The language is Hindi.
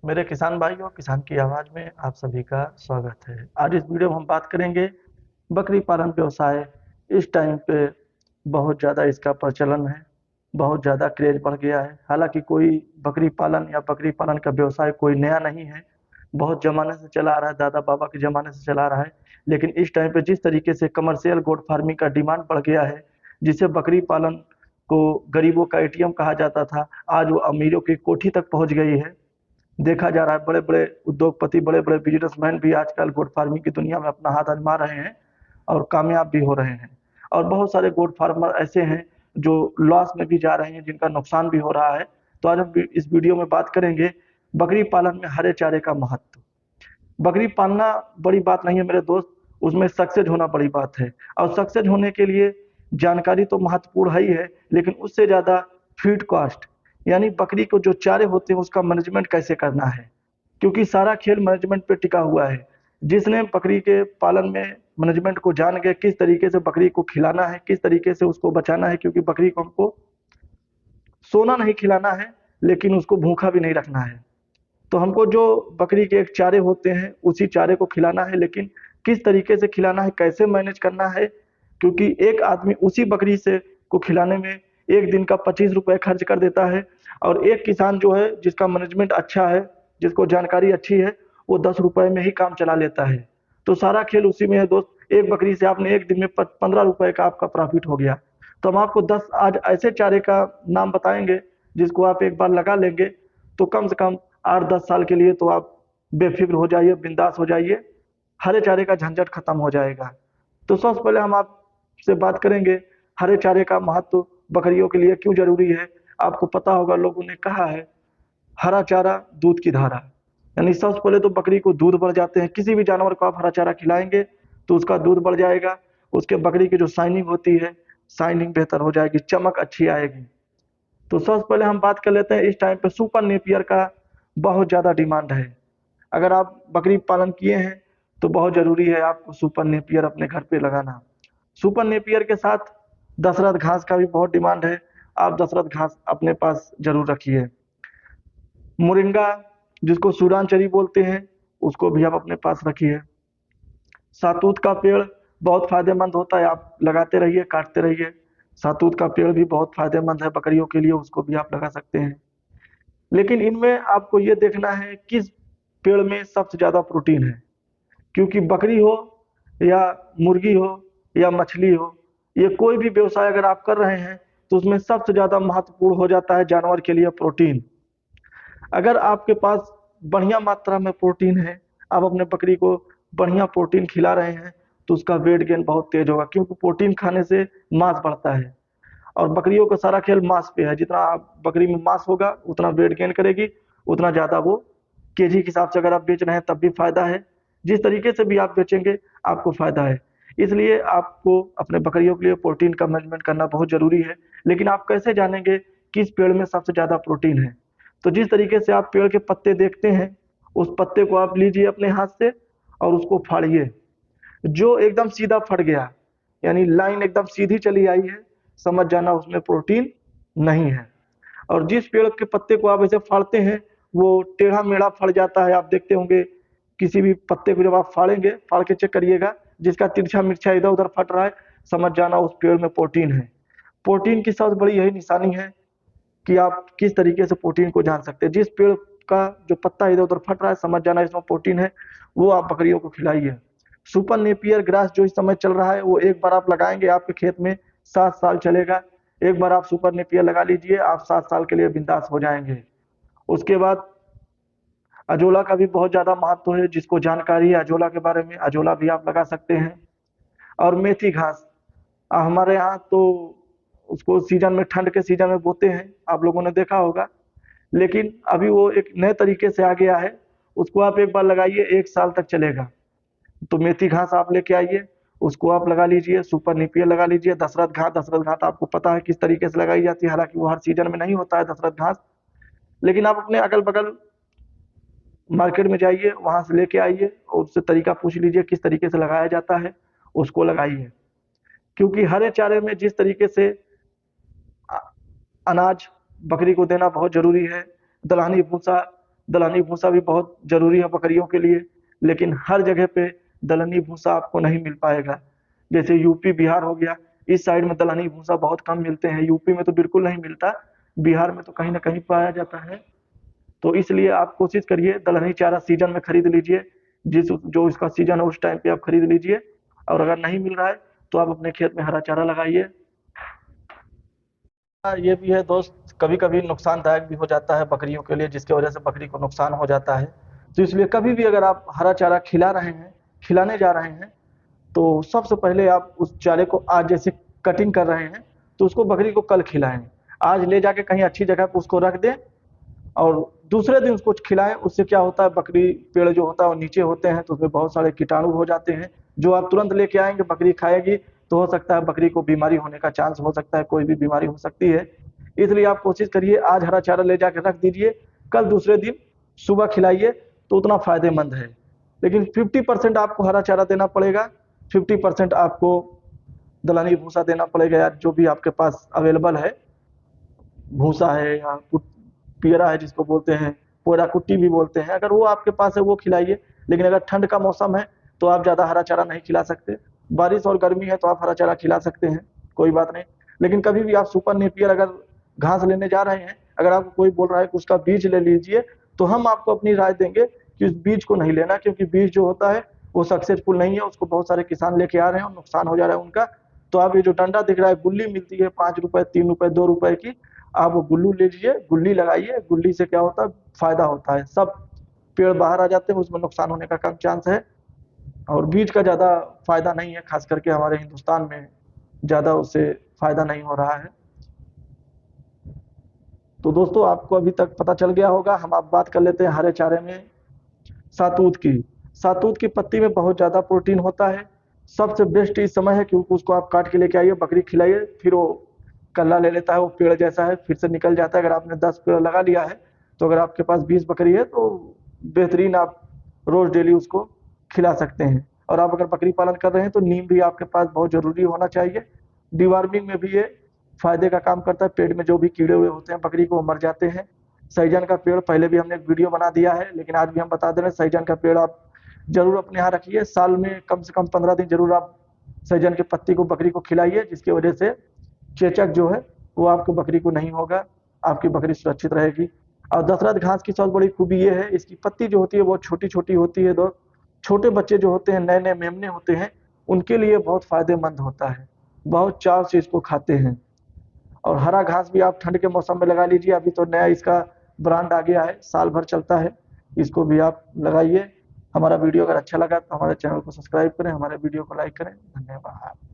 मेरे किसान भाइयों, किसान की आवाज में आप सभी का स्वागत है। आज इस वीडियो में हम बात करेंगे बकरी पालन व्यवसाय। इस टाइम पे बहुत ज़्यादा इसका प्रचलन है, बहुत ज़्यादा क्रेज बढ़ गया है। हालांकि कोई बकरी पालन या बकरी पालन का व्यवसाय कोई नया नहीं है, बहुत जमाने से चला आ रहा है, दादा बाबा के जमाने से चला आ रहा है। लेकिन इस टाइम पे जिस तरीके से कमर्शियल गोट फार्मिंग का डिमांड बढ़ गया है, जिसे बकरी पालन को गरीबों का एटीएम कहा जाता था, आज वो अमीरों की कोठी तक पहुंच गई है। देखा जा रहा है बड़े बड़े उद्योगपति, बड़े बड़े बिजनेसमैन भी आजकल गोट फार्मिंग की दुनिया में अपना हाथ आजमा रहे हैं और कामयाब भी हो रहे हैं। और बहुत सारे गोट फार्मर ऐसे हैं जो लॉस में भी जा रहे हैं, जिनका नुकसान भी हो रहा है। तो आज हम इस वीडियो में बात करेंगे बकरी पालन में हरे चारे का महत्व। बकरी पालना बड़ी बात नहीं है मेरे दोस्त, उसमें सक्सेस होना बड़ी बात है। और सक्सेस होने के लिए जानकारी तो महत्वपूर्ण है ही है, लेकिन उससे ज्यादा फीड कॉस्ट, यानी बकरी को जो चारे होते हैं उसका मैनेजमेंट कैसे करना है। क्योंकि सारा खेल मैनेजमेंट पे टिका हुआ है। जिसने बकरी के पालन में मैनेजमेंट को जान गए, किस तरीके से बकरी को खिलाना है, किस तरीके से उसको बचाना है। क्योंकि बकरी को हमको सोना नहीं खिलाना है, लेकिन उसको भूखा भी नहीं रखना है। तो हमको जो बकरी के एक चारे होते हैं उसी चारे को खिलाना है, लेकिन किस तरीके से खिलाना है, कैसे मैनेज करना है। क्योंकि एक आदमी उसी बकरी से को खिलाने में एक दिन का 25 रुपए खर्च कर देता है, और एक किसान जो है, जिसका मैनेजमेंट अच्छा है, जिसको जानकारी अच्छी है, वो 10 रुपए में ही काम चला लेता है। तो सारा खेल उसी में है दोस्त। एक बकरी से आपने एक दिन में 15 रुपए का आपका प्रॉफिट हो गया। तो हम आपको 10 आज ऐसे चारे का नाम बताएंगे जिसको आप एक बार लगा लेंगे तो कम से कम 8-10 साल के लिए तो आप बेफिक्र हो जाइए, बिंदास हो जाइए। हरे चारे का झंझट खत्म हो जाएगा। तो सबसे पहले हम आपसे बात करेंगे हरे चारे का महत्व बकरियों के लिए क्यों जरूरी है। आपको पता होगा, लोगों ने कहा है हरा चारा दूध की धारा। यानी सबसे पहले तो बकरी को दूध बढ़ जाते हैं। किसी भी जानवर को आप हरा चारा खिलाएंगे तो उसका दूध बढ़ जाएगा। उसके बकरी की जो शाइनिंग होती है, शाइनिंग बेहतर हो जाएगी, चमक अच्छी आएगी। तो सबसे पहले हम बात कर लेते हैं, इस टाइम पे सुपर नेपियर का बहुत ज़्यादा डिमांड है। अगर आप बकरी पालन किए हैं तो बहुत ज़रूरी है आपको सुपर नेपियर अपने घर पे लगाना। सुपर नेपियर के साथ दशरथ घास का भी बहुत डिमांड है। आप दशरथ घास अपने पास जरूर रखिए। मोरिंगा, जिसको सूडान बोलते हैं, उसको भी आप अपने पास रखिए। सातूत का पेड़ बहुत फायदेमंद होता है, आप लगाते रहिए, काटते रहिए। सातूत का पेड़ भी बहुत फायदेमंद है बकरियों के लिए, उसको भी आप लगा सकते हैं। लेकिन इनमें आपको ये देखना है किस पेड़ में सबसे ज्यादा प्रोटीन है। क्योंकि बकरी हो या मुर्गी हो या मछली हो, ये कोई भी व्यवसाय अगर आप कर रहे हैं तो उसमें सबसे ज्यादा महत्वपूर्ण हो जाता है जानवर के लिए प्रोटीन। अगर आपके पास बढ़िया मात्रा में प्रोटीन है, आप अपने बकरी को बढ़िया प्रोटीन खिला रहे हैं, तो उसका वेट गेन बहुत तेज होगा। क्योंकि प्रोटीन खाने से मांस बढ़ता है, और बकरियों का सारा खेल मांस पे है। जितना आप बकरी में मांस होगा उतना वेट गेन करेगी, उतना ज्यादा वो केजी के हिसाब से अगर आप बेच रहे हैं तब भी फायदा है। जिस तरीके से भी आप बेचेंगे आपको फायदा है। इसलिए आपको अपने बकरियों के लिए प्रोटीन का मैनेजमेंट करना बहुत जरूरी है। लेकिन आप कैसे जानेंगे किस पेड़ में सबसे ज्यादा प्रोटीन है। तो जिस तरीके से आप पेड़ के पत्ते देखते हैं, उस पत्ते को आप लीजिए अपने हाथ से और उसको फाड़िए। जो एकदम सीधा फट गया, यानी लाइन एकदम सीधी चली आई है, समझ जाना उसमें प्रोटीन नहीं है। और जिस पेड़ के पत्ते को आप ऐसे फाड़ते हैं वो टेढ़ा मेढ़ा फट जाता है, आप देखते होंगे। किसी भी पत्ते को जब आप फाड़ेंगे, फाड़ के चेक करिएगा, जिसका तिरछा मिर्छा इधर उधर फट रहा है, समझ जाना उस पेड़ में प्रोटीन है। प्रोटीन की सबसे बड़ी यही निशानी है कि आप किस तरीके से प्रोटीन को जान सकते हैं। जिस पेड़ का जो पत्ता इधर उधर फट रहा है, समझ जाना इसमें प्रोटीन है, वो आप बकरियों को खिलाइए। सुपर नेपियर ग्रास जो इस समय चल रहा है, वो एक बार आप लगाएंगे आपके खेत में 7 साल चलेगा। एक बार आप सुपर नेपियर लगा लीजिए, आप 7 साल के लिए बिंदास हो जाएंगे। उसके बाद अजोला का भी बहुत ज्यादा महत्व है। जिसको जानकारी है अजोला के बारे में, अजोला भी आप लगा सकते हैं। और मेथी घास, हमारे यहाँ तो उसको सीजन में, ठंड के सीजन में बोते हैं, आप लोगों ने देखा होगा। लेकिन अभी वो एक नए तरीके से आ गया है, उसको आप एक बार लगाइए 1 साल तक चलेगा। तो मेथी घास आप लेके आइए, उसको आप लगा लीजिए। सुपर नेपियर लगा लीजिए। दशरथ घास आपको पता है किस तरीके से लगाई जाती है, हालांकि वो हर सीजन में नहीं होता है दशरथ घास। लेकिन आप अपने अगल बगल मार्केट में जाइए, वहां से लेके आइए और उससे तरीका पूछ लीजिए किस तरीके से लगाया जाता है, उसको लगाइए। क्योंकि हरे चारे में जिस तरीके से अनाज बकरी को देना बहुत जरूरी है, दलहनी भूसा दलहनी भूसा भी बहुत जरूरी है बकरियों के लिए, लेकिन हर जगह पे दलहनी भूसा आपको नहीं मिल पाएगा। जैसे यूपी बिहार हो गया, इस साइड में दलहनी भूसा बहुत कम मिलते हैं, यूपी में तो बिल्कुल नहीं मिलता, बिहार में तो कहीं ना कहीं पाया जाता है। तो इसलिए आप कोशिश करिए दलहनी चारा सीजन में खरीद लीजिए, जिस जो इसका सीजन है उस टाइम पे आप खरीद लीजिए। और अगर नहीं मिल रहा है तो आप अपने खेत में हरा चारा लगाइए। ये भी है दोस्त, कभी कभी नुकसानदायक भी हो जाता है बकरियों के लिए, जिसकी वजह से बकरी को नुकसान हो जाता है। तो इसलिए कभी भी अगर आप हरा चारा खिला रहे हैं, खिलाने जा रहे हैं, तो सबसे पहले आप उस चारे को आज जैसे कटिंग कर रहे हैं तो उसको बकरी को कल खिलाएं। आज ले जाके कहीं अच्छी जगह पर उसको रख दें और दूसरे दिन उसको खिलाएं। उससे क्या होता है, बकरी पेड़ जो होता है वो नीचे होते हैं तो उसमें बहुत सारे कीटाणु हो जाते हैं, जो आप तुरंत लेके आएंगे बकरी खाएगी तो हो सकता है बकरी को बीमारी होने का चांस हो सकता है, कोई भी बीमारी हो सकती है। इसलिए आप कोशिश करिए आज हरा चारा ले जाकर रख दीजिए, कल दूसरे दिन सुबह खिलाइए तो उतना फायदेमंद है। लेकिन 50% आपको हरा चारा देना पड़ेगा, 50% आपको दलहनी भूसा देना पड़ेगा, या जो भी आपके पास अवेलेबल है, भूसा है या पियरा है जिसको बोलते हैं, पोरा कुट्टी भी बोलते हैं, अगर वो आपके पास है वो खिलाइए। लेकिन अगर ठंड का मौसम है तो आप ज़्यादा हरा चारा नहीं खिला सकते, बारिश और गर्मी है तो आप हरा चारा खिला सकते हैं, कोई बात नहीं। लेकिन कभी भी आप सुपर नेपियर अगर घास लेने जा रहे हैं, अगर आपको कोई बोल रहा है कि उसका बीज ले लीजिए, तो हम आपको अपनी राय देंगे कि उस बीज को नहीं लेना, क्योंकि बीज जो होता है वो सक्सेसफुल नहीं है, उसको बहुत सारे किसान लेके आ रहे हैं और नुकसान हो जा रहा है उनका। तो आप ये जो डंडा दिख रहा है, गुल्ली मिलती है 5 रुपए, 3 रुपए, 2 रुपए की, आप वो गुल्लू लीजिए, गुल्ली लगाइए। गुल्ली से क्या होता है, फायदा होता है, सब पेड़ बाहर आ जाते हैं, उसमें नुकसान होने का कम चांस है। और बीज का ज्यादा फायदा नहीं है, खास करके हमारे हिंदुस्तान में ज्यादा उससे फायदा नहीं हो रहा है। तो दोस्तों आपको अभी तक पता चल गया होगा। हम आप बात कर लेते हैं हरे चारे में सातूत की। सातूत की पत्ती में बहुत ज्यादा प्रोटीन होता है। सबसे बेस्ट इस समय है क्योंकि उसको आप काट के लेके आइए, बकरी खिलाइए, फिर वो कल्ला ले लेता है, वो पेड़ जैसा है, फिर से निकल जाता है। अगर आपने 10 पेड़ लगा लिया है तो अगर आपके पास 20 बकरी है तो बेहतरीन, आप रोज डेली उसको खिला सकते हैं। और आप अगर बकरी पालन कर रहे हैं तो नीम भी आपके पास बहुत जरूरी होना चाहिए। डिवार्मिंग में भी ये फायदे का काम करता है, पेट में जो भी कीड़े उड़े होते हैं बकरी को वो मर जाते हैं। सहजन का पेड़ पहले भी हमने एक वीडियो बना दिया है, लेकिन आज भी हम बता दे रहे हैं, सहजन का पेड़ आप जरूर अपने यहाँ रखिए, साल में कम से कम 15 दिन जरूर आप सहजन की पत्ती को बकरी को खिलाइए, जिसकी वजह से चेचक जो है वो आपको बकरी को नहीं होगा, आपकी बकरी सुरक्षित रहेगी। और दशरथ घास की सबसे बड़ी खूबी ये है, इसकी पत्ती जो होती है वो छोटी छोटी होती है, दो छोटे बच्चे जो होते हैं, नए नए मेमने होते हैं, उनके लिए बहुत फायदेमंद होता है, बहुत चाव से इसको खाते हैं। और हरा घास भी आप ठंड के मौसम में लगा लीजिए, अभी तो नया इसका ब्रांड आ गया है, साल भर चलता है, इसको भी आप लगाइए। हमारा वीडियो अगर अच्छा लगा तो हमारे चैनल को सब्सक्राइब करें, हमारे वीडियो को लाइक करें। धन्यवाद।